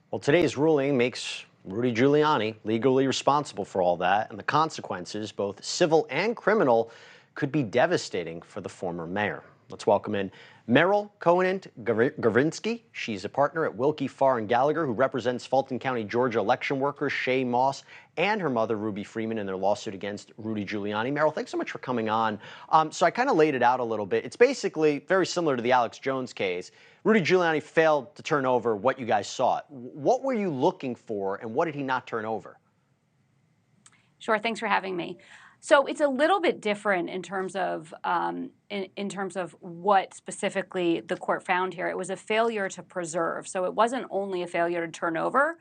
Well, today's ruling makes Rudy Giuliani legally responsible for all that, and the consequences, both civil and criminal, could be devastating for the former mayor. Let's welcome in Meryl Conant Governski. She's a partner at Wilkie, Farr & Gallagher, who represents Fulton County, Georgia election workers Shay Moss and her mother, Ruby Freeman, in their lawsuit against Rudy Giuliani. Meryl, thanks so much for coming on. So I kind of laid it out a little bit. It's basically very similar to the Alex Jones case. Rudy Giuliani failed to turn over what you guys sought. What were you looking for, and what did he not turn over? Sure. Thanks for having me. So it's a little bit different in terms of what specifically the court found here. It was a failure to preserve. So it wasn't only a failure to turn over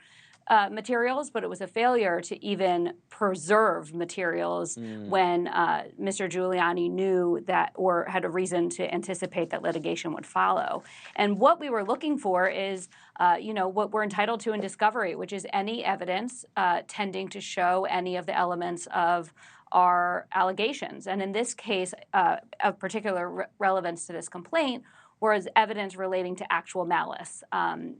materials, but it was a failure to even preserve materials when Mr. Giuliani knew that or had a reason to anticipate that litigation would follow. And what we were looking for is, what we're entitled to in discovery, which is any evidence tending to show any of the elements of our allegations. And in this case, of particular relevance to this complaint was evidence relating to actual malice,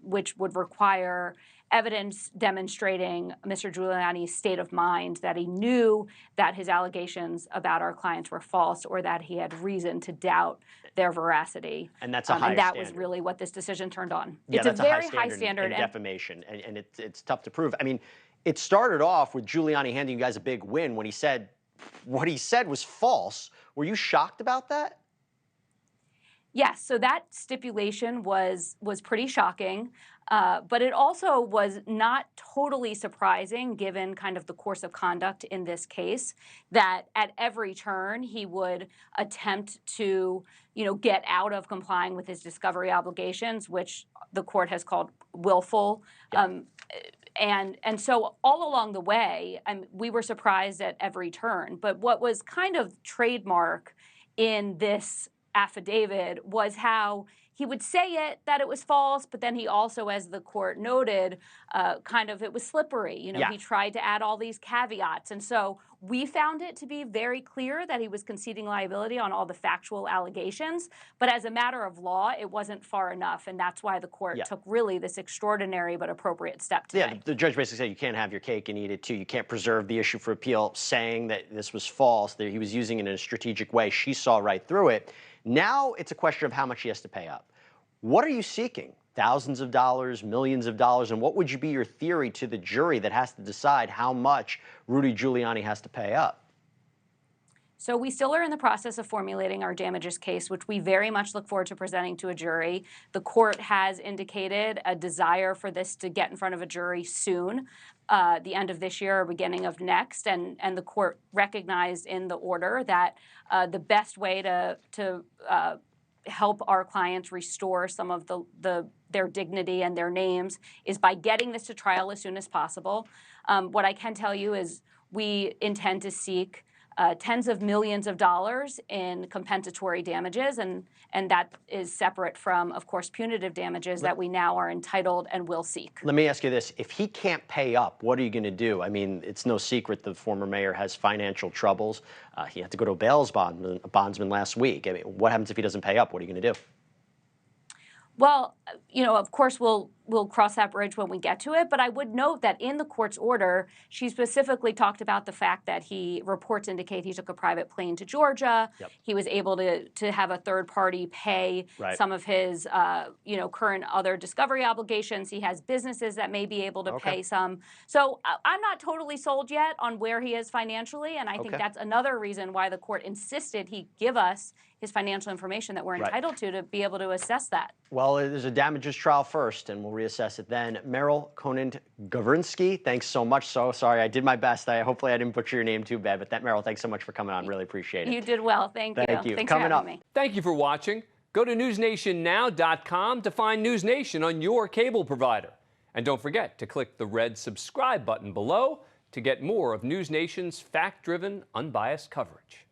which would require evidence demonstrating Mr. Giuliani's state of mind, that he knew that his allegations about our clients were false or that he had reason to doubt their veracity. And that's a high and that standard. Was really what this decision turned on. Yeah, it's that's a very high standard in defamation, and it's tough to prove. I mean, it started off with Giuliani handing you guys a big win when he said what he said was false. Were you shocked about that? Yes, so that stipulation was pretty shocking, but it also was not totally surprising given kind of the course of conduct in this case, that at every turn he would attempt to, get out of complying with his discovery obligations, which the court has called willful. Yeah. And so all along the way, we were surprised at every turn. But what was kind of trademark in this affidavit was how he would say it, that it was false, but then he also, as the court noted, it was slippery. He tried to add all these caveats. And so we found it to be very clear that he was conceding liability on all the factual allegations. But as a matter of law, it wasn't far enough. And that's why the court took really this extraordinary but appropriate step today. Yeah, the judge basically said you can't have your cake and eat it too. You can't preserve the issue for appeal, saying that this was false, that he was using it in a strategic way. She saw right through it. Now it's a question of how much he has to pay up. What are you seeking? Thousands of dollars, millions of dollars, and what would be your theory to the jury that has to decide how much Rudy Giuliani has to pay up? So we still are in the process of formulating our damages case, which we very much look forward to presenting to a jury. The court has indicated a desire for this to get in front of a jury soon, the end of this year or beginning of next. And the court recognized in the order that the best way to help our clients restore some of their dignity and their names is by getting this to trial as soon as possible. What I can tell you is we intend to seek tens of millions of dollars in compensatory damages, and that is separate from, of course, punitive damages that we now are entitled and will seek. Let me ask you this. If he can't pay up, what are you going to do? I mean, it's no secret the former mayor has financial troubles. He had to go to a bail bondsman last week. I mean, what happens if he doesn't pay up? What are you going to do? Well, of course, we'll cross that bridge when we get to it. But I would note that in the court's order, she specifically talked about the fact that reports indicate he took a private plane to Georgia. Yep. He was able to have a third party pay some of his, current other discovery obligations. He has businesses that may be able to pay some. So I'm not totally sold yet on where he is financially. And I think that's another reason why the court insisted he give us his financial information that we're entitled to be able to assess that. Well, there's a damages trial first, and we'll reassess it then. Meryl Conant Governski, thanks so much. So sorry, I did my best. Hopefully I didn't butcher your name too bad, but Meryl, thanks so much for coming on. Really appreciate it. You did well. Thank you. Thanks Coming for having me. Thank you for watching. Go to newsnationnow.com to find NewsNation on your cable provider. And don't forget to click the red subscribe button below to get more of NewsNation's fact-driven, unbiased coverage.